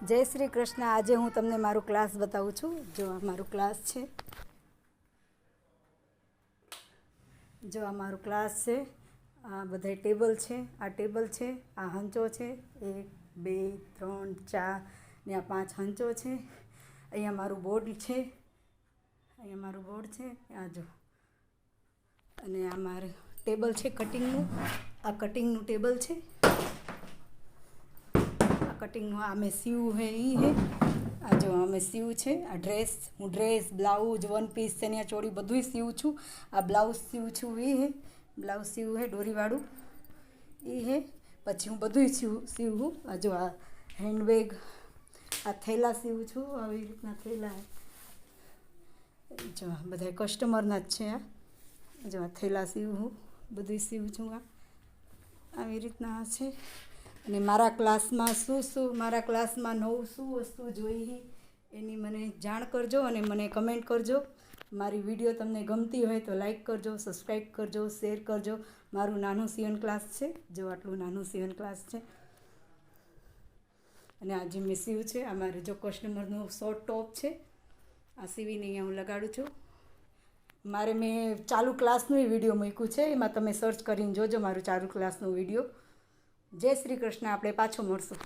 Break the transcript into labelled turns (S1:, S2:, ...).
S1: જય શ્રી કૃષ્ણ। આજે હું તમને મારું ક્લાસ બતાવું છું। જો આ મારું ક્લાસ છે, જો આ મારું ક્લાસ છે। આ બધા ટેબલ છે, આ ટેબલ છે, આ હંચો છે, 1 2 3 4 ને આ 5 હંચો છે। અહીંયા મારું બોર્ડ છે, અહીંયા મારું બોર્ડ છે, આ જો। અને આ મારું ટેબલ છે કટિંગનું, આ કટિંગનું ટેબલ છે। कटिंग में सीव है ये है आ जो हमें सीव है। आ ड्रेस हूँ ड्रेस ब्लाउज वन पीस चनिया चोड़ी बधु सीव छू। आ ब्लाउज सीव छू ये है, ब्लाउज सीव है डोरीवाड़ू ये है। पछी हूँ बधु सीव हूँ। आ जो आ हेन्डबेग आ थैला सीव छू। आई रीतना थैला जो बधा कस्टमरना ज छे। आ जो आ थैला सीव हूँ बधु सीव छू। आई रीतना है। અને મારા ક્લાસમાં શું મારા ક્લાસમાં નવું શું વસ્તુ જોઈ એની મને જાણ કરજો અને મને કમેન્ટ કરજો। મારી વિડીયો તમને ગમતી હોય તો લાઈક કરજો, સબસ્ક્રાઈબ કરજો, શેર કરજો। મારું નાનું સીવન ક્લાસ છે, જો આટલું નાનું સીવન ક્લાસ છે। અને આજે મેં સીવ છે આ મારે જો કસ્ટમરનું શોર્ટ ટોપ છે, આ સીવીને અહીંયા હું લગાડું છું। મારે મેં ચાલુ ક્લાસનું વિડીયો મૂક્યું છે, એમાં તમે સર્ચ કરીને જોજો મારું ચાલુ ક્લાસનો વિડીયો। જય શ્રી કૃષ્ણ। આપણે પાછો મળશું।